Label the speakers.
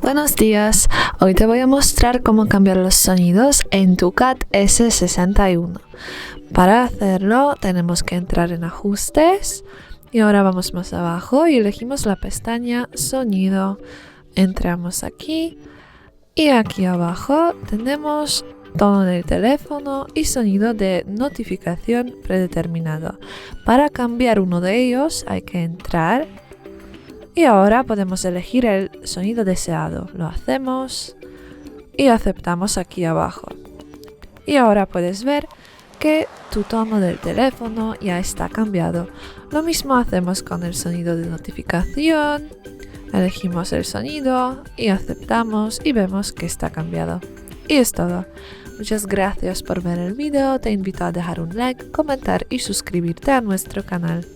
Speaker 1: Buenos días, hoy te voy a mostrar cómo cambiar los sonidos en tu CAT S61. Para hacerlo tenemos que entrar en ajustes y ahora vamos más abajo y elegimos la pestaña sonido. Entramos aquí y aquí abajo tenemos tono del teléfono y sonido de notificación predeterminado. Para cambiar uno de ellos hay que entrar. Y ahora podemos elegir el sonido deseado. Lo hacemos y aceptamos aquí abajo. Y ahora puedes ver que tu tono del teléfono ya está cambiado. Lo mismo hacemos con el sonido de notificación. Elegimos el sonido y aceptamos y vemos que está cambiado. Y es todo. Muchas gracias por ver el video. Te invito a dejar un like, comentar y suscribirte a nuestro canal.